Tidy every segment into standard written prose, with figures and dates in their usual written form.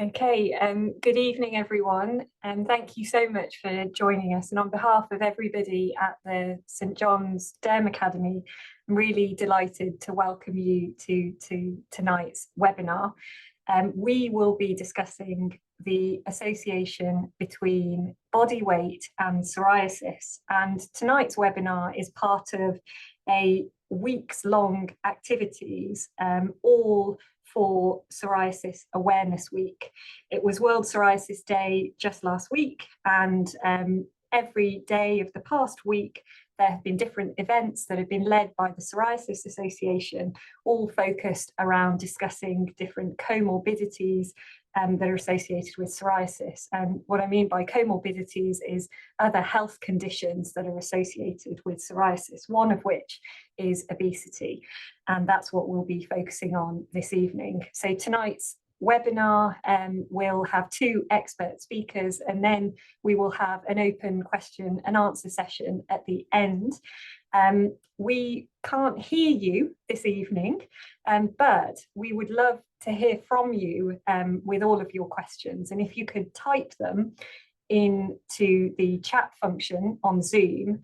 Okay, good evening, everyone, and thank you so much for joining us. And on behalf of everybody at the St John's Derm Academy, I'm really delighted to welcome you to tonight's webinar. We will be discussing the association between body weight and psoriasis. And tonight's webinar is part of a weeks-long activities, all for Psoriasis Awareness Week. It was World Psoriasis Day just last week, and every day of the past week there have been different events that have been led by the Psoriasis Association, all focused around discussing different comorbidities that are associated with psoriasis. And what I mean by comorbidities is other health conditions that are associated with psoriasis, one of which is obesity. And that's what we'll be focusing on this evening. So tonight's webinar will have two expert speakers, and then we will have an open question and answer session at the end. We can't hear you this evening, but we would love to hear from you with all of your questions. And if you could type them into the chat function on Zoom,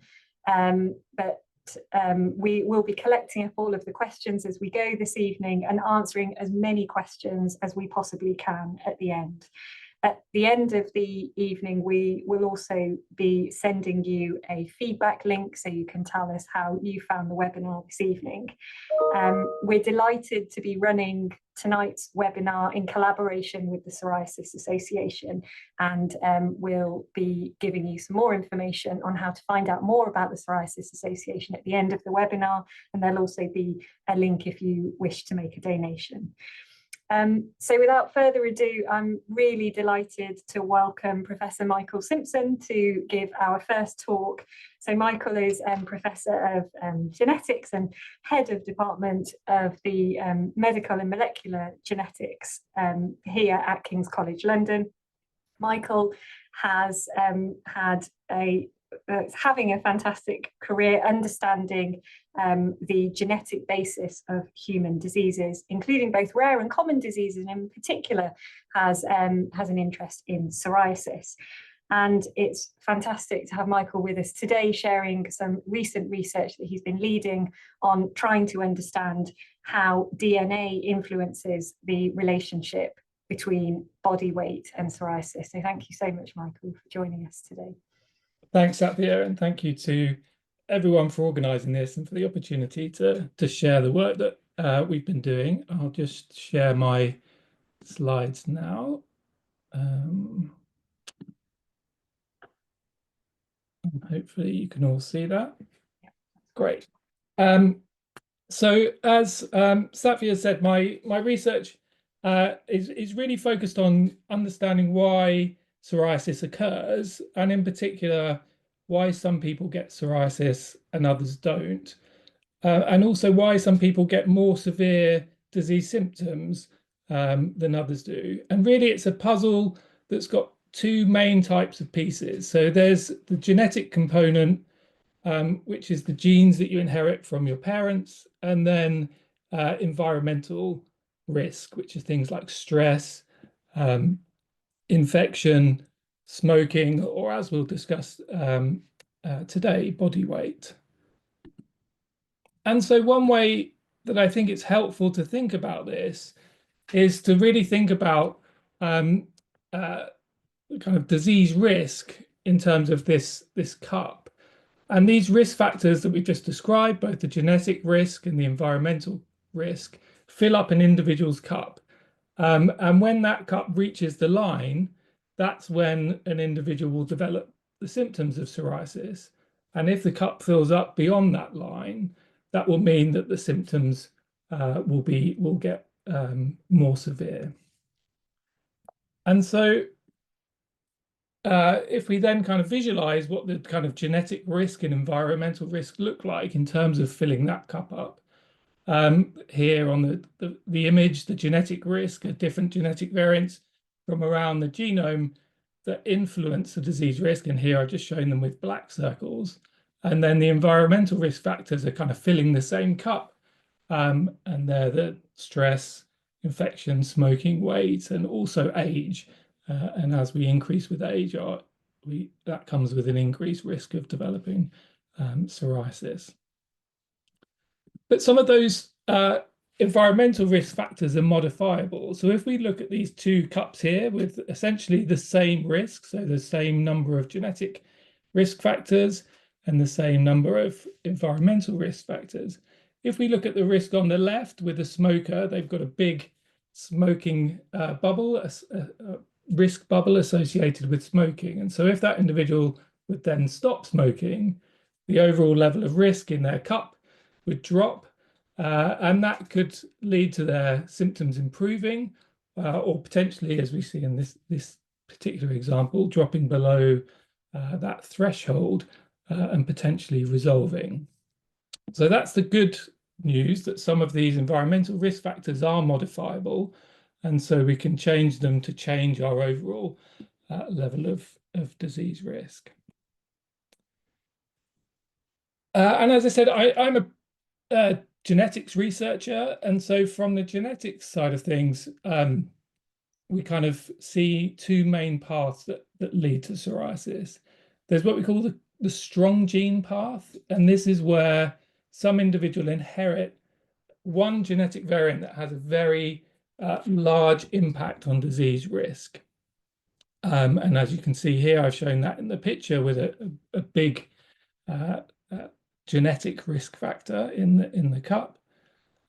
we will be collecting up all of the questions as we go this evening and answering as many questions as we possibly can at the end. At the end of the evening, we will also be sending you a feedback link so you can tell us how you found the webinar this evening. We're delighted to be running tonight's webinar in collaboration with the Psoriasis Association, and we'll be giving you some more information on how to find out more about the Psoriasis Association at the end of the webinar, and there'll also be a link if you wish to make a donation. So without further ado, I'm really delighted to welcome Professor Michael Simpson to give our first talk. So Michael is Professor of Genetics and Head of Department of the Medical and Molecular Genetics here at King's College London. Michael has having a fantastic career understanding the genetic basis of human diseases, including both rare and common diseases, and in particular has an interest in psoriasis. And it's fantastic to have Michael with us today, sharing some recent research that he's been leading on trying to understand how DNA influences the relationship between body weight and psoriasis. So thank you so much, Michael, for joining us today. Thanks, Satvia, and thank you to everyone for organising this and for the opportunity to share the work that we've been doing. I'll just share my slides now. Hopefully you can all see that. Great. So as Satvia said, my research is really focused on understanding why psoriasis occurs, and in particular why some people get psoriasis and others don't, and also why some people get more severe disease symptoms than others do. And really it's a puzzle that's got two main types of pieces. So there's the genetic component, which is the genes that you inherit from your parents, and then environmental risk, which is things like stress, infection, smoking, or as we'll discuss today, body weight. And so one way that I think it's helpful to think about this is to really think about kind of disease risk in terms of this cup. And these risk factors that we've just described, both the genetic risk and the environmental risk, fill up an individual's cup. And when that cup reaches the line, that's when an individual will develop the symptoms of psoriasis. And if the cup fills up beyond that line, that will mean that the symptoms will get more severe. And so if we then kind of visualize what the kind of genetic risk and environmental risk look like in terms of filling that cup up, here on the image, the genetic risk are different genetic variants from around the genome that influence the disease risk. And here I've just shown them with black circles. And then the environmental risk factors are kind of filling the same cup. And they're the stress, infection, smoking, weight, and also age. And as we increase with age, that comes with an increased risk of developing psoriasis. But some of those environmental risk factors are modifiable. So if we look at these two cups here with essentially the same risk, so the same number of genetic risk factors and the same number of environmental risk factors, if we look at the risk on the left with a smoker, they've got a big smoking bubble, a risk bubble associated with smoking. And so if that individual would then stop smoking, the overall level of risk in their cup would drop, and that could lead to their symptoms improving, or potentially, as we see in this particular example, dropping below that threshold and potentially resolving. So that's the good news, that some of these environmental risk factors are modifiable, and so we can change them to change our overall level of disease risk. And as I said, I'm a genetics researcher, and so from the genetics side of things, we kind of see two main paths that lead to psoriasis. There's what we call the strong gene path, and this is where some individual inherit one genetic variant that has a very large impact on disease risk. And as you can see here, I've shown that in the picture with a big genetic risk factor in the cup.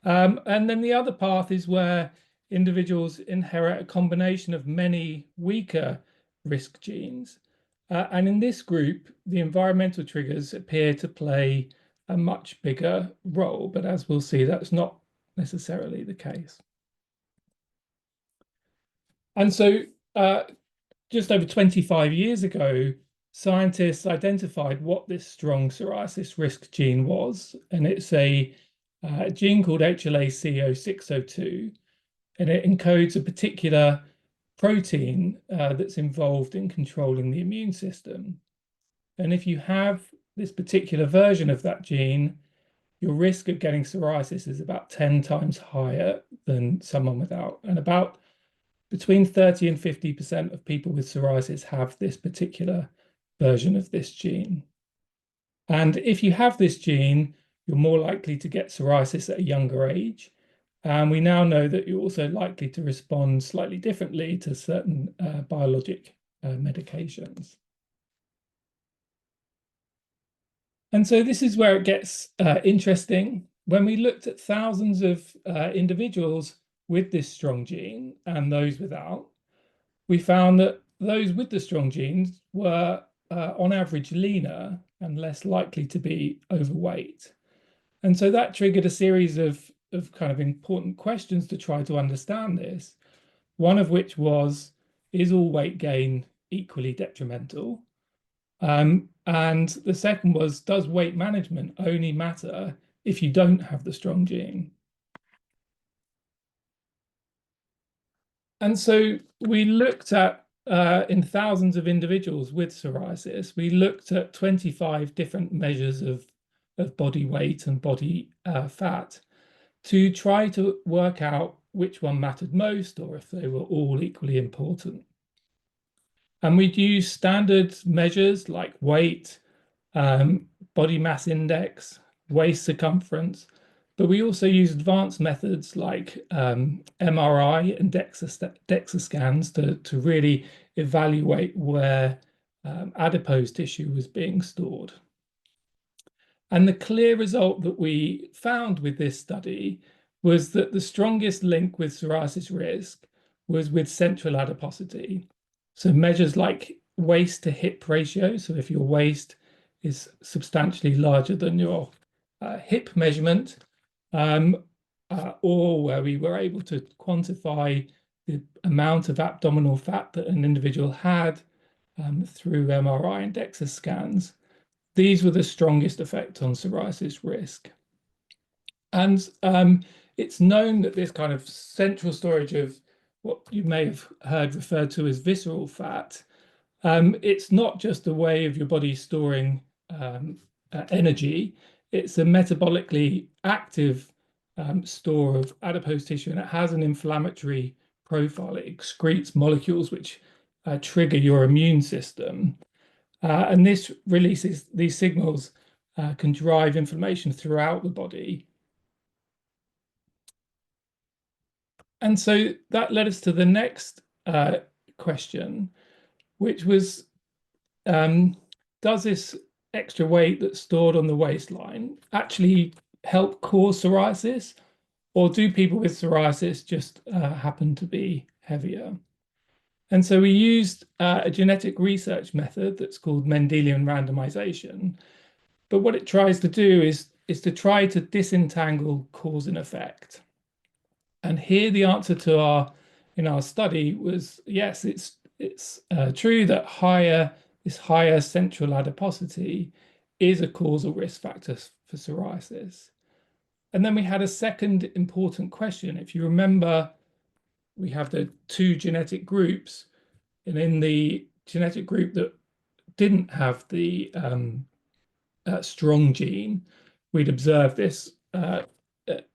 And then the other path is where individuals inherit a combination of many weaker risk genes. And in this group, the environmental triggers appear to play a much bigger role, but as we'll see, that's not necessarily the case. And so just over 25 years ago, scientists identified what this strong psoriasis risk gene was, and it's a gene called HLA-CO602, and it encodes a particular protein that's involved in controlling the immune system. And if you have this particular version of that gene, your risk of getting psoriasis is about 10 times higher than someone without. And about between 30 and 50% of people with psoriasis have this particular version of this gene. And if you have this gene, you're more likely to get psoriasis at a younger age. And we now know that you're also likely to respond slightly differently to certain biologic medications. And so this is where it gets interesting. When we looked at thousands of individuals with this strong gene and those without, we found that those with the strong genes were on average leaner and less likely to be overweight. And so that triggered a series of kind of important questions to try to understand this. One of which was, is all weight gain equally detrimental? And the second was, does weight management only matter if you don't have the strong gene? And so we looked at, in thousands of individuals with psoriasis, we looked at 25 different measures of body weight and body fat to try to work out which one mattered most or if they were all equally important. And we'd use standard measures like weight, body mass index, waist circumference, but we also use advanced methods like MRI and DEXA scans to really evaluate where adipose tissue was being stored. And the clear result that we found with this study was that the strongest link with psoriasis risk was with central adiposity. So measures like waist to hip ratio, so if your waist is substantially larger than your hip measurement, or where we were able to quantify the amount of abdominal fat that an individual had through MRI and DEXA scans. These were the strongest effect on psoriasis risk. And it's known that this kind of central storage of what you may have heard referred to as visceral fat, it's not just a way of your body storing energy, it's a metabolically active store of adipose tissue, and it has an inflammatory profile. It excretes molecules which trigger your immune system. And this releases these signals, can drive inflammation throughout the body. And so that led us to the next question, which was, does this extra weight that's stored on the waistline actually help cause psoriasis? Or do people with psoriasis just happen to be heavier? And so we used a genetic research method that's called Mendelian randomization. But what it tries to do is to try to disentangle cause and effect. And here the answer to in our study was yes, it's true that this higher central adiposity is a causal risk factor for psoriasis. And then we had a second important question. If you remember, we have the two genetic groups, and in the genetic group that didn't have the strong gene, we'd observed this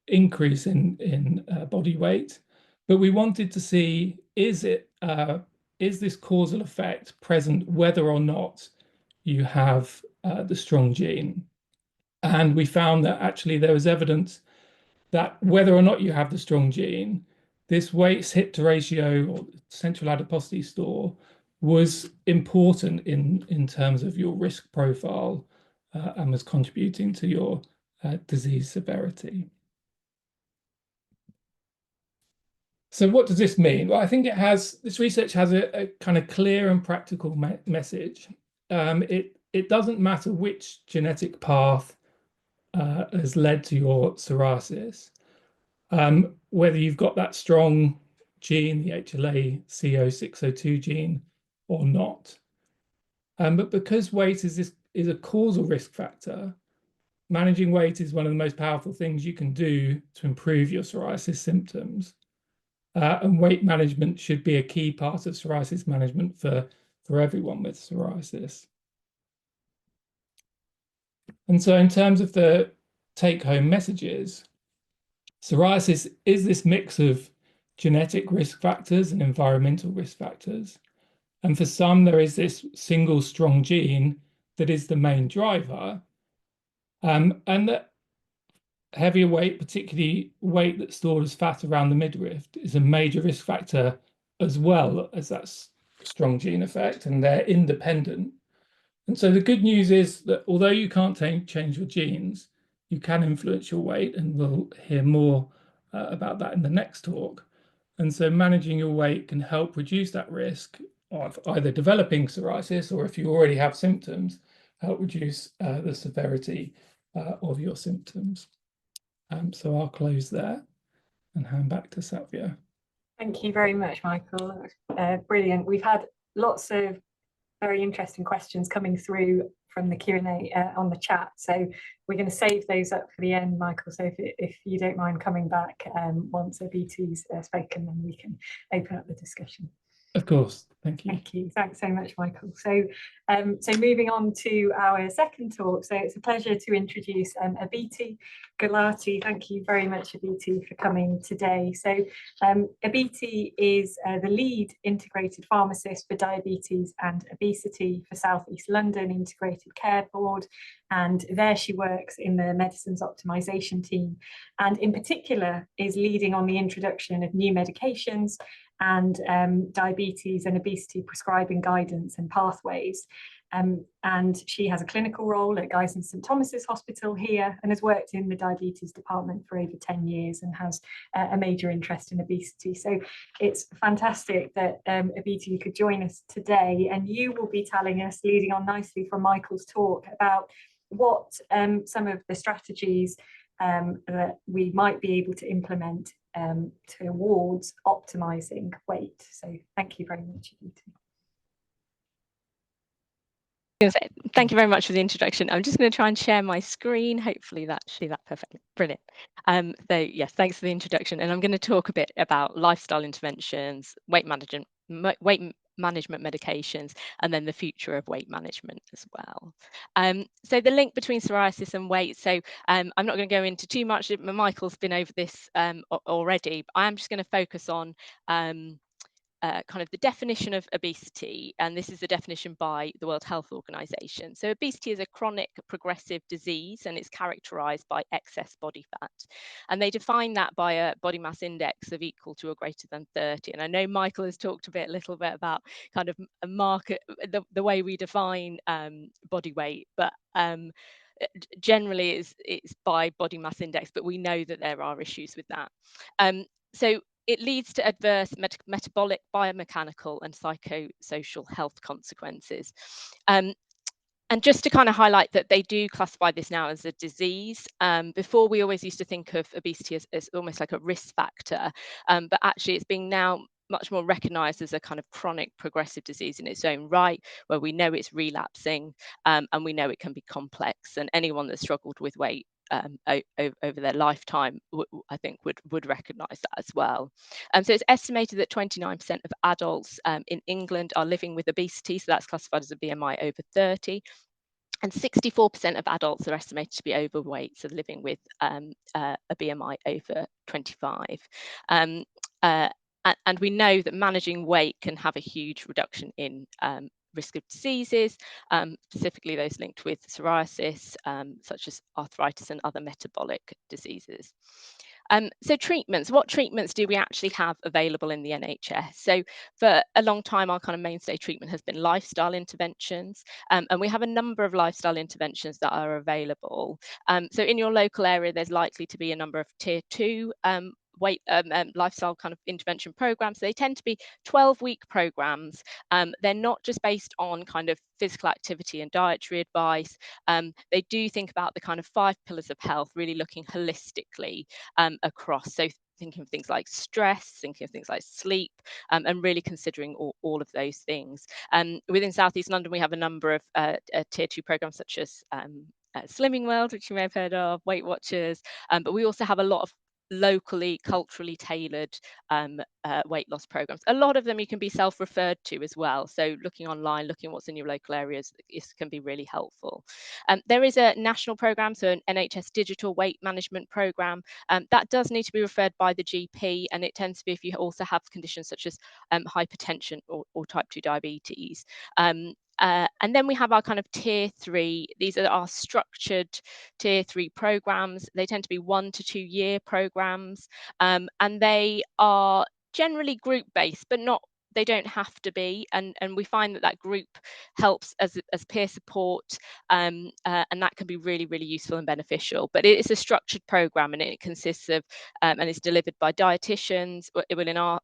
increase in body weight. But we wanted to see, is this causal effect present whether or not you have the strong gene? And we found that actually there was evidence that whether or not you have the strong gene, this weight-hip to ratio or central adiposity store was important in terms of your risk profile and was contributing to your disease severity. So what does this mean? Well, I think this research has a kind of clear and practical message. It doesn't matter which genetic path has led to your psoriasis, whether you've got that strong gene, the HLA-CO602 gene, or not. But because weight is a causal risk factor, managing weight is one of the most powerful things you can do to improve your psoriasis symptoms. And weight management should be a key part of psoriasis management for everyone with psoriasis. And so in terms of the take-home messages, psoriasis is this mix of genetic risk factors and environmental risk factors. And for some, there is this single strong gene that is the main driver. And that heavier weight, particularly weight that's stored as fat around the midriff, is a major risk factor as well as that strong gene effect, and they're independent. And so the good news is that although you can't change your genes, you can influence your weight, and we'll hear more about that in the next talk. And so managing your weight can help reduce that risk of either developing psoriasis, or if you already have symptoms, help reduce the severity of your symptoms. So I'll close there and hand back to Satya. Thank you very much, Michael. Brilliant. We've had lots of very interesting questions coming through from the Q&A on the chat. So we're going to save those up for the end, Michael. So if you don't mind coming back once Abiti's spoken, then we can open up the discussion. Of course. Thank you. Thank you. Thanks so much, Michael. So moving on to our second talk. So it's a pleasure to introduce Abiti Gulati. Thank you very much, Abiti, for coming today. So Abiti is the lead integrated pharmacist for diabetes and obesity for South East London Integrated Care Board. And there she works in the medicines optimization team, and in particular is leading on the introduction of new medications and diabetes and obesity prescribing guidance and pathways. And she has a clinical role at Guy's and St Thomas's Hospital here, and has worked in the diabetes department for over 10 years and has a major interest in obesity. So it's fantastic that Abiti could join us today, and you will be telling us, leading on nicely from Michael's talk, about what some of the strategies that we might be able to implement towards optimizing weight. So thank you very much, Abiti. Thank you very much for the introduction. I'm just going to try and share my screen. Hopefully that should do that perfectly. Brilliant. So yes, thanks for the introduction. And I'm going to talk a bit about lifestyle interventions, weight management medications, and then the future of weight management as well. So the link between psoriasis and weight. So I'm not going to go into too much. Michael's been over this already, but I'm just going to focus on kind of the definition of obesity, and this is the definition by the World Health Organization. So obesity is a chronic progressive disease, and it's characterized by excess body fat. And they define that by a body mass index of equal to or greater than 30. And I know Michael has talked a little bit about kind of a market, the way we define body weight, but generally it's by body mass index, but we know that there are issues with that. So it leads to adverse metabolic, biomechanical, and psychosocial health consequences. And just to kind of highlight that they do classify this now as a disease. Before, we always used to think of obesity as almost like a risk factor, but actually it's being now much more recognized as a kind of chronic progressive disease in its own right, where we know it's relapsing, and we know it can be complex. And anyone that's struggled with weight over their lifetime, I think would recognise that as well. So it's estimated that 29% of adults in England are living with obesity, so that's classified as a BMI over 30. And 64% of adults are estimated to be overweight, so living with a BMI over 25. And we know that managing weight can have a huge reduction in risk of diseases, specifically those linked with psoriasis, such as arthritis and other metabolic diseases. So treatments, what treatments do we actually have available in the NHS? So for a long time, our kind of mainstay treatment has been lifestyle interventions, and we have a number of lifestyle interventions that are available. So in your local area, there's likely to be a number of tier 2 lifestyle kind of intervention programs. They tend to be 12-week programs. They're not just based on kind of physical activity and dietary advice. They do think about the kind of 5 pillars of health, really looking holistically across. So thinking of things like stress, thinking of things like sleep, and really considering all of those things. Within South East London, we have a number of tier 2 programs such as Slimming World, which you may have heard of, Weight Watchers, but we also have a lot of locally, culturally tailored weight loss programs. A lot of them you can be self-referred to as well. So looking online, looking what's in your local areas can be really helpful. There is a national program, so an NHS digital weight management program. That does need to be referred by the GP, and it tends to be if you also have conditions such as hypertension or type 2 diabetes. And then we have our kind of tier 3. These are our structured tier 3 programs. They tend to be 1 to 2 year programs, and they are generally group based, but they don't have to be. And we find that group helps as peer support, and that can be really, really useful and beneficial. But it is a structured program, and it consists of and it's delivered by dietitians. It will in our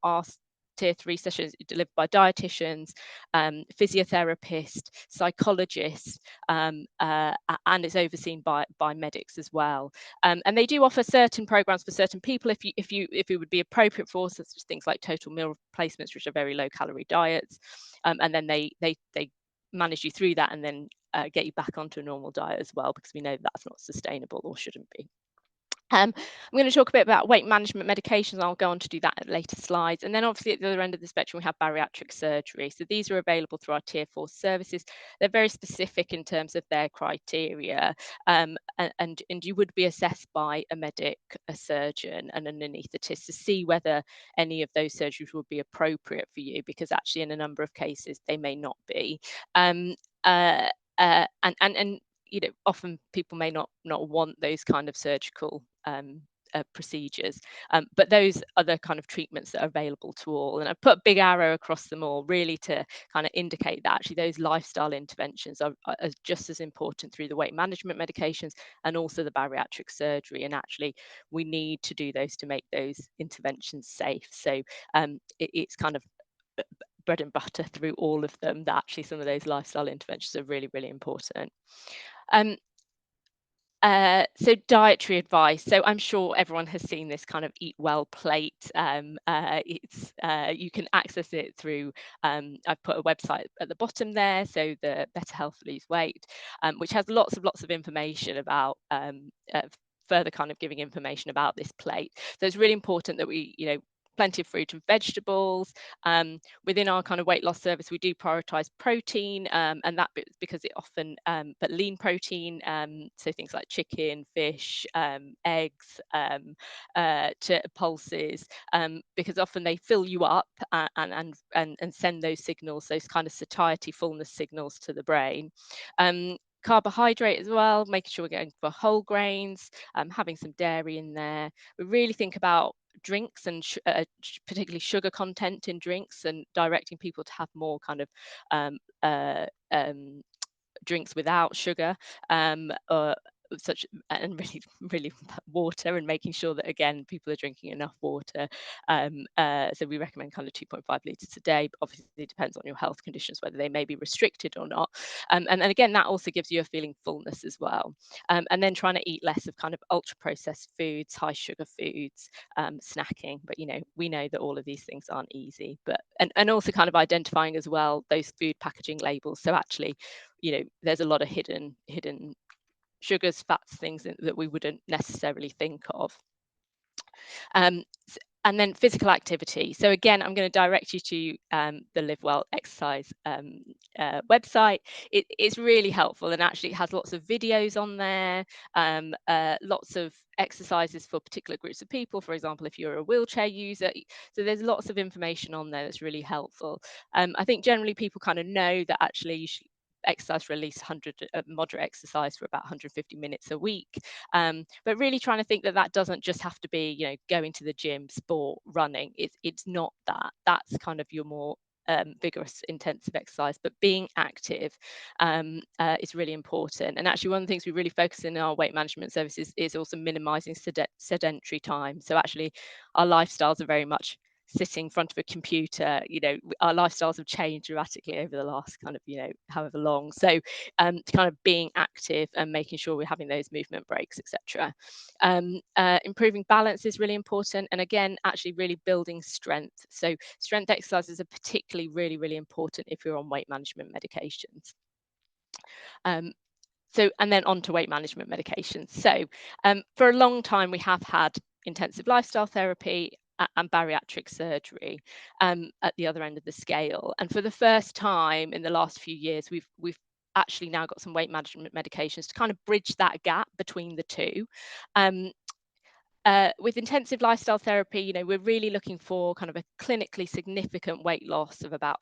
tier 3 sessions delivered by dietitians, physiotherapists, psychologists, and it's overseen by medics as well. And they do offer certain programs for certain people if it would be appropriate for, such as things like total meal replacements, which are very low calorie diets, and then they manage you through that and then get you back onto a normal diet as well, because we know that's not sustainable or shouldn't be. I'm going to talk a bit about weight management medications. I'll go on to do that at later slides. And then obviously at the other end of the spectrum, we have bariatric surgery. So these are available through our tier 4 services. They're very specific in terms of their criteria. And you would be assessed by a medic, a surgeon, and an anaesthetist to see whether any of those surgeries would be appropriate for you, because actually in a number of cases, they may not be. And you know, often people may not want those kind of surgical procedures, but those are the kind of treatments that are available to all. And I've put a big arrow across them all, really to kind of indicate that actually those lifestyle interventions are just as important through the weight management medications and also the bariatric surgery. And actually we need to do those to make those interventions safe. So it's kind of bread and butter through all of them, that actually some of those lifestyle interventions are really, really important. So dietary advice. So I'm sure everyone has seen this kind of eat well plate. It's you can access it through, I've put a website at the bottom there, so the Better Health Lose Weight, which has lots of information about further kind of giving information about this plate. So it's really important that we, you know, plenty of fruit and vegetables. Within our kind of weight loss service, we do prioritize protein, and that because it often, but lean protein, so things like chicken, fish, eggs, to pulses, because often they fill you up and send those signals, those kind of satiety, fullness signals to the brain. Carbohydrate as well, making sure we're going for whole grains, having some dairy in there. We really think about drinks and particularly sugar content in drinks, and directing people to have more kind of drinks without sugar, such, and really water, and making sure that again people are drinking enough water. So we recommend kind of 2.5 litres a day, but obviously it depends on your health conditions whether they may be restricted or not. And then again, that also gives you a feeling fullness as well. And then trying to eat less of kind of ultra processed foods, high sugar foods, snacking. But we know that all of these things aren't easy. But and also kind of identifying as well those food packaging labels. So actually, there's a lot of hidden sugars, fats, things that we wouldn't necessarily think of. And then physical activity. So again, I'm going to direct you to the Live Well exercise website. It's really helpful, and actually it has lots of videos on there, lots of exercises for particular groups of people. For example, if you're a wheelchair user, so there's lots of information on there that's really helpful. I think generally people kind of know that actually you should exercise for at least 100, moderate exercise for about 150 minutes a week, but really trying to think that doesn't just have to be going to the gym, sport, running. It's not that. That's kind of your more vigorous, intensive exercise, but being active is really important. And actually one of the things we really focus in our weight management services is also minimizing sedentary time. So actually our lifestyles are very much sitting in front of a computer. Our lifestyles have changed dramatically over the last kind of however long. So kind of being active and making sure we're having those movement breaks, etc. Improving balance is really important, and again actually really building strength. So strength exercises are particularly really important if you're on weight management medications. And then on to weight management medications. So for a long time we have had intensive lifestyle therapy and bariatric surgery at the other end of the scale. And for the first time in the last few years, we've actually now got some weight management medications to kind of bridge that gap between the two. With intensive lifestyle therapy, we're really looking for kind of a clinically significant weight loss of about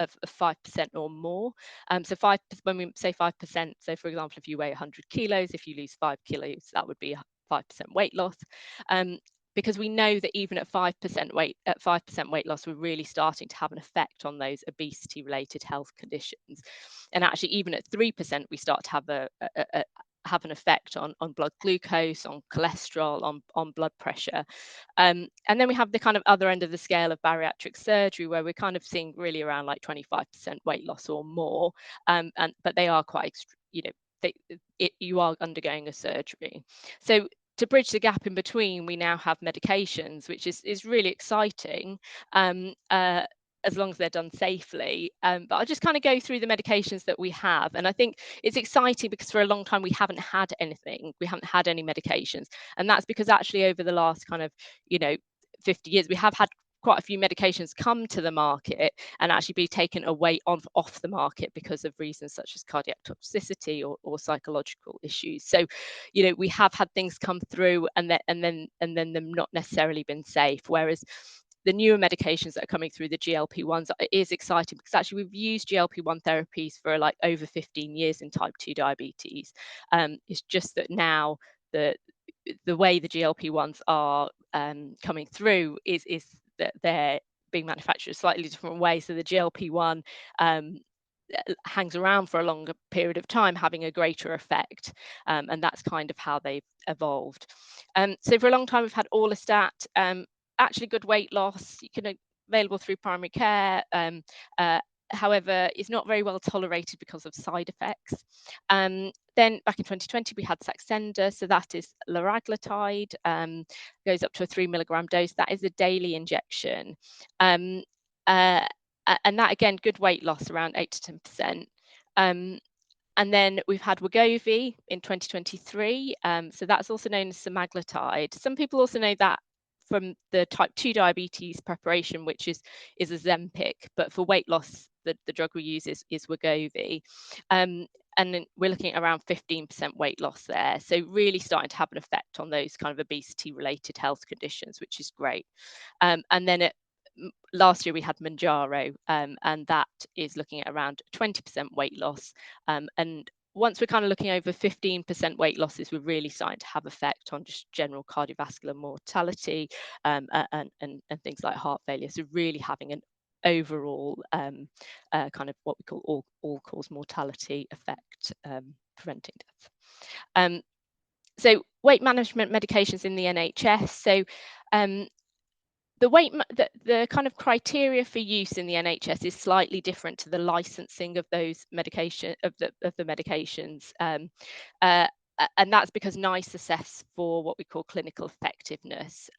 5% or more. So when we say 5%, so for example, if you weigh 100 kilos, if you lose 5 kilos, that would be a 5% weight loss. Because we know that even at 5% weight loss, we're really starting to have an effect on those obesity-related health conditions. And actually, even at 3%, we start to have an effect on blood glucose, on cholesterol, on blood pressure. And then we have the kind of other end of the scale of bariatric surgery, where we're kind of seeing really around like 25% weight loss or more. But they are quite, you are undergoing a surgery. So to bridge the gap in between, we now have medications, which is really exciting. As long as they're done safely. But I'll just kind of go through the medications that we have. And I think it's exciting because for a long time we haven't had anything. We haven't had any medications. And that's because actually over the last kind of, 50 years, we have had quite a few medications come to the market and actually be taken away off the market because of reasons such as cardiac toxicity or psychological issues. So, we have had things come through and then them not necessarily been safe. Whereas the newer medications that are coming through, the GLP-1s, is exciting because actually we've used GLP-1 therapies for like over 15 years in type 2 diabetes. It's just that now the way the GLP-1s are coming through is that they're being manufactured a slightly different way. So the GLP-1 hangs around for a longer period of time, having a greater effect. And that's kind of how they've evolved. So for a long time, we've had Orlistat, actually good weight loss, available through primary care. However, it's not very well tolerated because of side effects. Then back in 2020, we had Saxenda, so that is liraglutide, goes up to a 3 milligram dose. That is a daily injection. And that, again, good weight loss, around 8 to 10%. And then we've had Wegovy in 2023. So that's also known as semaglutide. Some people also know that from the type 2 diabetes preparation, which is Ozempic, but for weight loss, the drug we use is Wegovy. And then we're looking at around 15% weight loss there. So really starting to have an effect on those kind of obesity related health conditions, which is great. And then last year we had Mounjaro, and that is looking at around 20% weight loss. And once we're kind of looking over 15% weight losses, we're really starting to have effect on just general cardiovascular mortality, and things like heart failure. So really having an overall kind of what we call all-cause mortality effect, preventing death. So weight management medications in the NHS. So the kind of criteria for use in the NHS is slightly different to the licensing of those medications. And that's because NICE assess for what we call clinical effectiveness.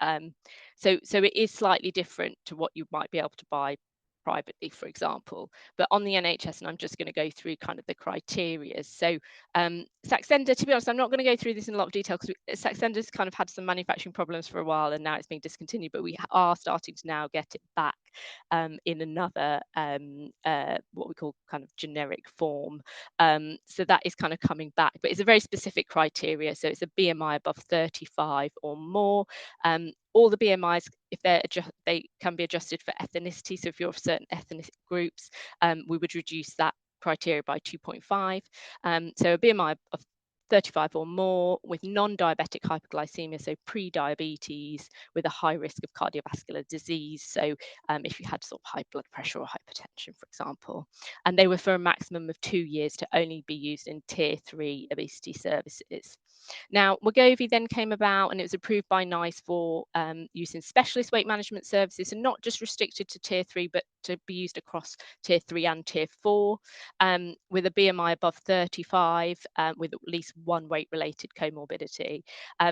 So it is slightly different to what you might be able to buy privately, for example. But on the NHS, and I'm just going to go through kind of the criteria. So Saxenda, to be honest, I'm not going to go through this in a lot of detail because Saxenda's kind of had some manufacturing problems for a while and now it's being discontinued, but we are starting to now get it back in another what we call kind of generic form. So that is kind of coming back, but it's a very specific criteria. So it's a BMI above 35 or more. All the BMIs, if they can be adjusted for ethnicity. So if you're of certain ethnic groups, we would reduce that criteria by 2.5. So a BMI of 35 or more with non-diabetic hypoglycemia, so pre-diabetes with a high risk of cardiovascular disease. So if you had sort of high blood pressure or hypertension, for example, and they were for a maximum of 2 years to only be used in tier 3 obesity services. Now, Wegovy then came about and it was approved by NICE for use in specialist weight management services, and not just restricted to tier 3, but to be used across tier 3 and tier 4, with a BMI above 35, with at least one weight-related comorbidity.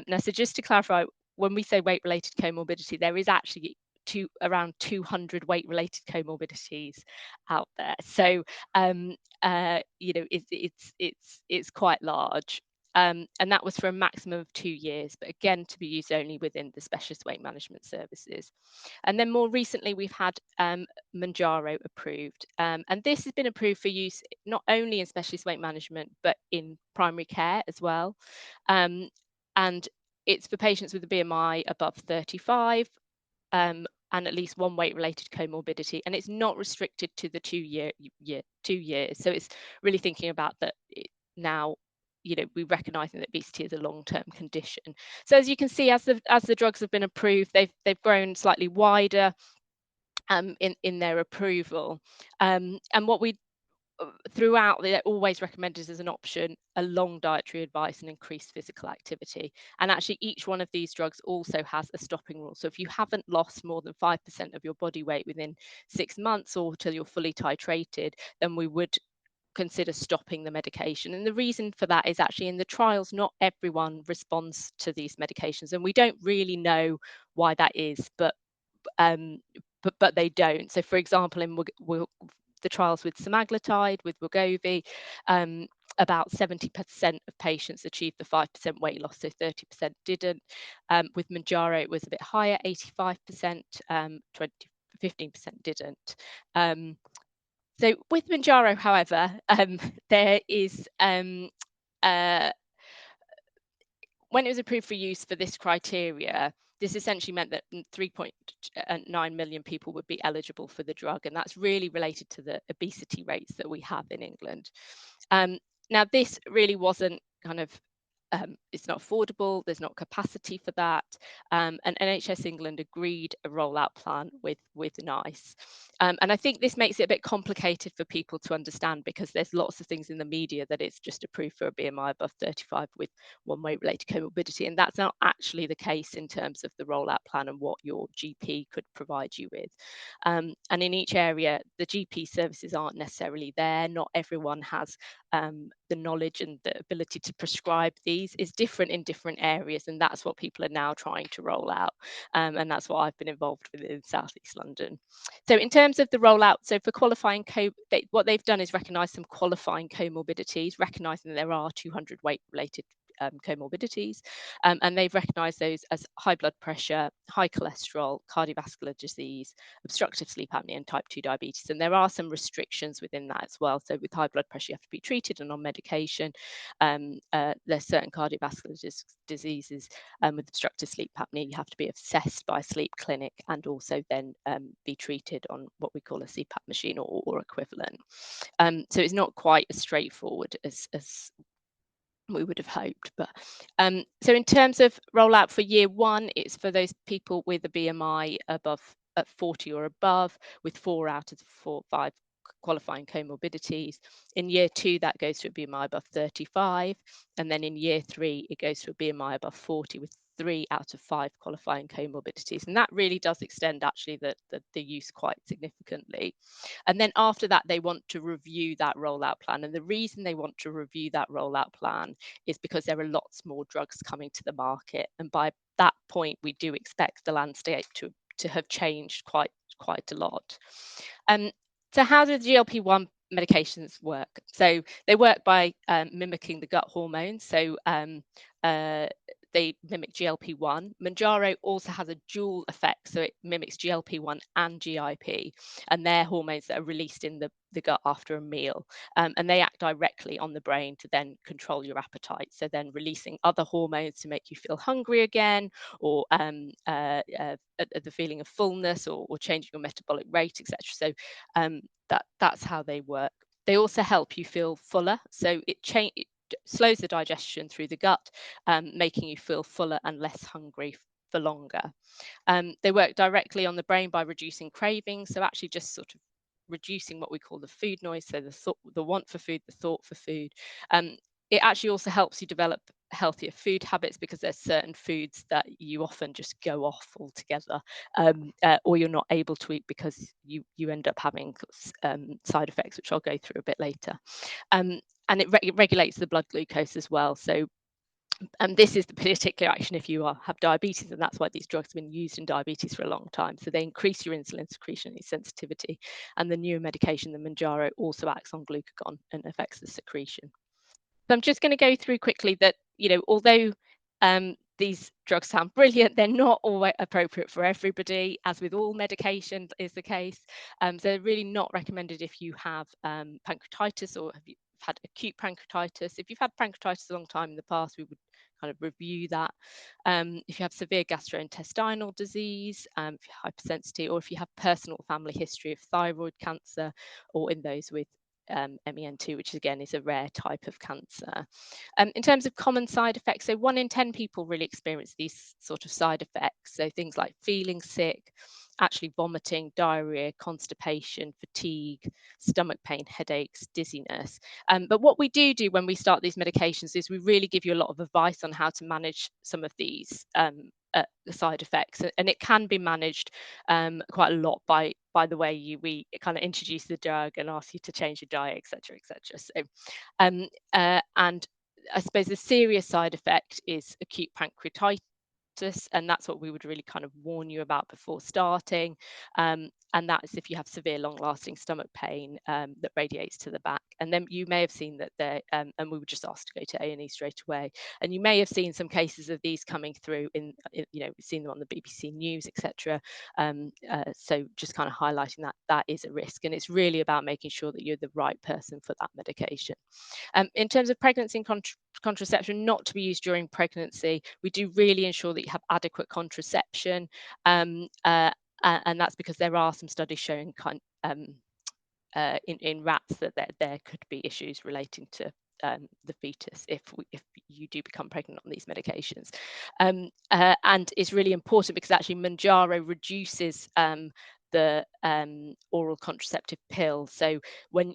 Now, so just to clarify, when we say weight-related comorbidity, there is actually around 200 weight-related comorbidities out there. So, you know, it's quite large. And that was for a maximum of 2 years, but again, to be used only within the specialist weight management services. And then more recently, we've had Mounjaro approved. And this has been approved for use not only in specialist weight management, but in primary care as well. And it's for patients with a BMI above 35, and at least one weight-related comorbidity, and it's not restricted to the 2 years. So it's really thinking about that now. You know, we recognise that obesity is a long-term condition. So as you can see, as the drugs have been approved, they've grown slightly wider in their approval. And what we throughout, they're always recommended as an option a long dietary advice and increased physical activity. And actually each one of these drugs also has a stopping rule. So if you haven't lost more than 5% of your body weight within 6 months or till you're fully titrated, then we would consider stopping the medication. And the reason for that is actually in the trials, not everyone responds to these medications, and we don't really know why that is, but they don't. So for example, in the trials with semaglutide, with Wegovy, about 70% of patients achieved the 5% weight loss, so 30% didn't. With Mounjaro, it was a bit higher, 85%, 15% didn't. So with Mounjaro, however, there is when it was approved for use for this criteria, this essentially meant that 3.9 million people would be eligible for the drug, and that's really related to the obesity rates that we have in England. Now, this really wasn't kind of it's not affordable, there's not capacity for that, and NHS England agreed a rollout plan with NICE. And I think this makes it a bit complicated for people to understand, because there's lots of things in the media that it's just approved for a BMI above 35 with one weight-related comorbidity, and that's not actually the case in terms of the rollout plan and what your GP could provide you with. And in each area, the GP services aren't necessarily there. Not everyone has the knowledge and the ability to prescribe these. Is different in different areas, and that's what people are now trying to roll out, and that's what I've been involved with in South East London. So in terms of the rollout, so for qualifying what they've done is recognise some qualifying comorbidities, recognising there are 200 weight-related comorbidities, and they've recognised those as high blood pressure, high cholesterol, cardiovascular disease, obstructive sleep apnea, and type 2 diabetes. And there are some restrictions within that as well. So with high blood pressure, you have to be treated and on medication. There's certain cardiovascular diseases with obstructive sleep apnea, you have to be assessed by a sleep clinic and also then be treated on what we call a CPAP machine or equivalent. So it's not quite as straightforward as we would have hoped. But so in terms of rollout for year 1, it's for those people with a BMI above at 40 or above, with 4 out of the 5 qualifying comorbidities. In year 2, that goes to a BMI above 35, and then in year 3, it goes to a BMI above 40 with 3 out of 5 qualifying comorbidities, and that really does extend actually the use quite significantly. And then after that, they want to review that rollout plan, and the reason they want to review that rollout plan is because there are lots more drugs coming to the market, and by that point, we do expect the landscape to have changed quite a lot. So how do the GLP-1 medications work? So they work by mimicking the gut hormones. So they mimic GLP-1. Mounjaro also has a dual effect, so it mimics GLP-1 and GIP, and they're hormones that are released in the gut after a meal, and they act directly on the brain to then control your appetite. So then releasing other hormones to make you feel hungry again, or the feeling of fullness, or changing your metabolic rate, etc. So that's how they work. They also help you feel fuller, so it slows the digestion through the gut, making you feel fuller and less hungry for longer. They work directly on the brain by reducing cravings, so actually just sort of reducing what we call the food noise, so the want for food, the thought for food. It actually also helps you develop healthier food habits, because there's certain foods that you often just go off altogether, or you're not able to eat because you end up having side effects, which I'll go through a bit later. And it regulates the blood glucose as well. So this is the particular action if you have diabetes, and that's why these drugs have been used in diabetes for a long time. So they increase your insulin secretion and sensitivity, and the newer medication, the Mounjaro, also acts on glucagon and affects the secretion. So I'm just going to go through quickly that, although these drugs sound brilliant, they're not always appropriate for everybody, as with all medication is the case. So they're really not recommended if you have pancreatitis, or have you had acute pancreatitis. If you've had pancreatitis a long time in the past, we would kind of review that. If you have severe gastrointestinal disease, if you're hypersensitive, or if you have personal family history of thyroid cancer, or in those with MEN2, which again is a rare type of cancer. In terms of common side effects, so 1 in 10 people really experience these sort of side effects. So things like feeling sick, actually vomiting, diarrhea, constipation, fatigue, stomach pain, headaches, dizziness. But what we do when we start these medications is we really give you a lot of advice on how to manage some of these the side effects, and it can be managed quite a lot by the way we kind of introduce the drug and ask you to change your diet, etc., etc. So and I suppose the serious side effect is acute pancreatitis, and that's what we would really kind of warn you about before starting, and that is if you have severe long-lasting stomach pain that radiates to the back. And then you may have seen that there, and we would just ask to go to A&E straight away, and you may have seen some cases of these coming through in we've seen them on the BBC News, etc. So just kind of highlighting that is a risk, and it's really about making sure that you're the right person for that medication. In terms of pregnancy and contraception, not to be used during pregnancy. We do really ensure that you have adequate contraception, and that's because there are some studies showing in rats that there could be issues relating to the fetus if you do become pregnant on these medications, and it's really important because actually Mounjaro reduces the oral contraceptive pill. So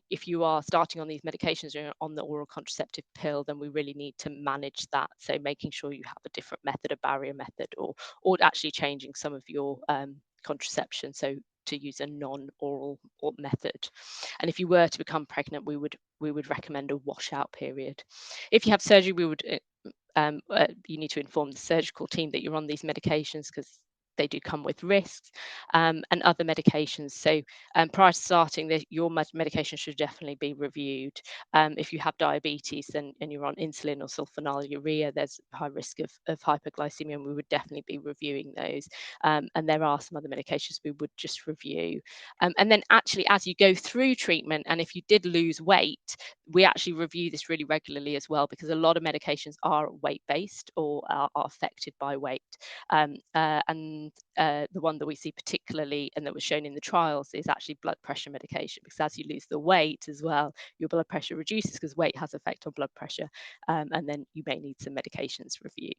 if you are starting on these medications or you're on the oral contraceptive pill, then we really need to manage that. So making sure you have a different method, a barrier method, or actually changing some of your contraception, so to use a non-oral method. And if you were to become pregnant, we would recommend a washout period. If you have surgery, we would you need to inform the surgical team that you're on these medications, because they do come with risks, and other medications. So prior to starting this, your medication should definitely be reviewed. If you have diabetes and you're on insulin or sulfonylurea, there's a high risk of hyperglycemia, and we would definitely be reviewing those. And there are some other medications we would just review. And then actually, as you go through treatment, and if you did lose weight, we actually review this really regularly as well, because a lot of medications are weight-based or are affected by weight. The one that we see particularly, and that was shown in the trials, is actually blood pressure medication, because as you lose the weight as well, your blood pressure reduces, because weight has effect on blood pressure, and then you may need some medications reviewed.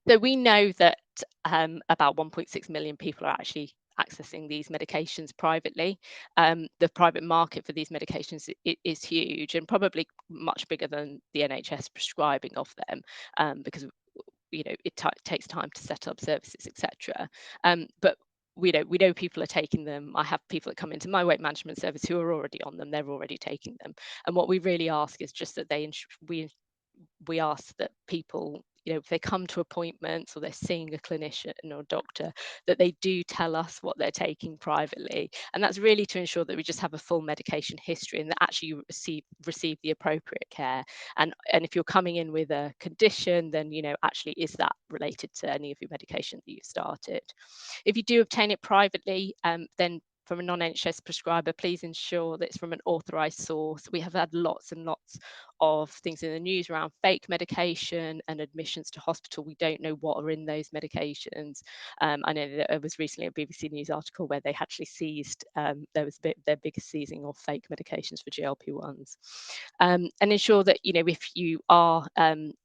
So we know that about 1.6 million people are actually accessing these medications privately. The private market for these medications is huge, and probably much bigger than the NHS prescribing of them, because it takes time to set up services, etc. But we know people are taking them. I have people that come into my weight management service who are already on them. They're already taking them, and what we really ask is just that we ask that people, if they come to appointments or they're seeing a clinician or doctor, that they do tell us what they're taking privately. And that's really to ensure that we just have a full medication history, and that actually you receive the appropriate care. And if you're coming in with a condition, then, actually, is that related to any of your medication that you've started? If you do obtain it privately, then from a non-NHS prescriber, please ensure that it's from an authorised source. We have had lots and lots of things in the news around fake medication and admissions to hospital. We don't know what are in those medications. I know that there was recently a BBC News article where they actually seized, there was their biggest seizing of fake medications for GLP-1s. And ensure that, if you are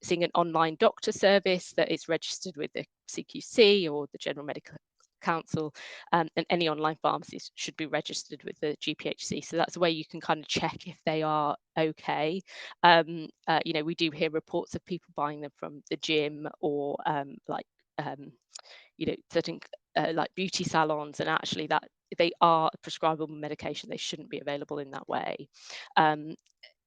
seeing an online doctor service, that it's registered with the CQC or the General Medical Council, and any online pharmacies should be registered with the GPHC. So that's a way you can kind of check if they are okay. We do hear reports of people buying them from the gym or certain like beauty salons, and actually that they are a prescribable medication. They shouldn't be available in that way. And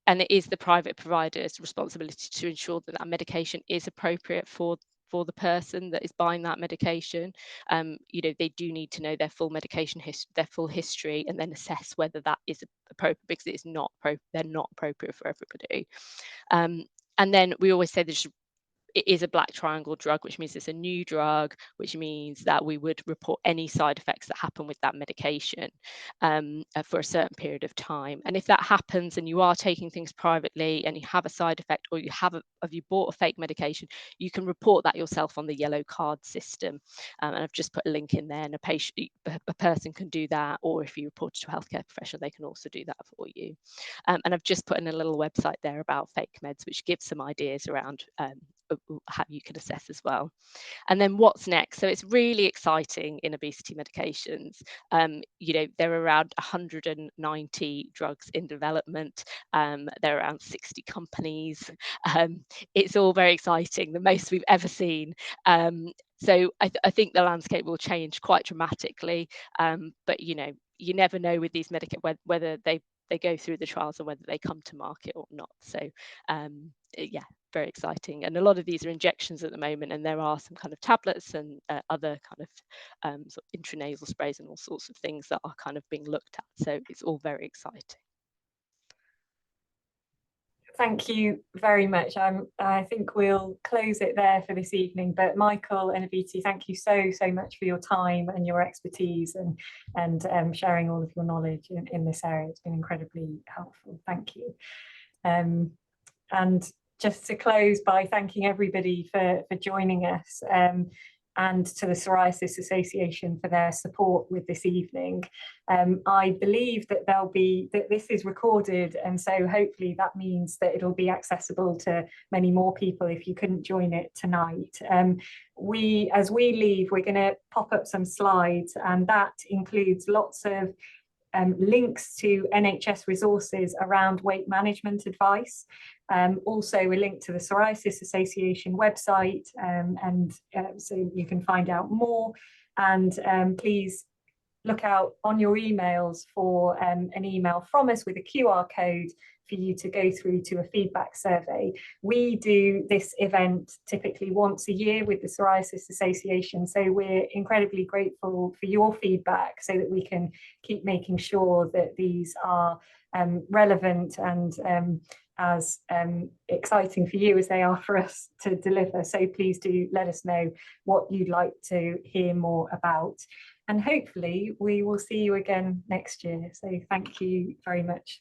it is the private provider's responsibility to ensure that that medication is appropriate for the person that is buying that medication. They do need to know their full medication their full history, and then assess whether that is appropriate, because it's not they're not appropriate for everybody. And then we always say it is a black triangle drug, which means it's a new drug, which means that we would report any side effects that happen with that medication for a certain period of time. And if that happens and you are taking things privately and you have a side effect, or you bought a fake medication, you can report that yourself on the yellow card system. And I've just put a link in there, and a person can do that, or if you report it to a healthcare professional, they can also do that for you. And I've just put in a little website there about fake meds, which gives some ideas around how you can assess as well. And then what's next? So it's really exciting in obesity medications. There are around 190 drugs in development. There are around 60 companies. It's all very exciting, the most we've ever seen. So I think the landscape will change quite dramatically. But you never know with these whether they go through the trials and whether they come to market or not. So yeah, very exciting. And a lot of these are injections at the moment, and there are some kind of tablets and other kind of sort of intranasal sprays and all sorts of things that are kind of being looked at. So it's all very exciting. Thank you very much. I think we'll close it there for this evening. But Michael and Aditi, thank you so much for your time and your expertise and sharing all of your knowledge in this area. It's been incredibly helpful. Thank you. And just to close by thanking everybody for joining us, and to the Psoriasis Association for their support with this evening. I believe that this is recorded, and so hopefully that means that it'll be accessible to many more people if you couldn't join it tonight. As we leave, we're going to pop up some slides, and that includes lots of links to NHS resources around weight management advice. Also a link to the Psoriasis Association website, so you can find out more. And please look out on your emails for an email from us with a QR code for you to go through to a feedback survey. We do this event typically once a year with the Psoriasis Association, so we're incredibly grateful for your feedback so that we can keep making sure that these are relevant and as exciting for you as they are for us to deliver. So please do let us know what you'd like to hear more about. And hopefully we will see you again next year. So thank you very much.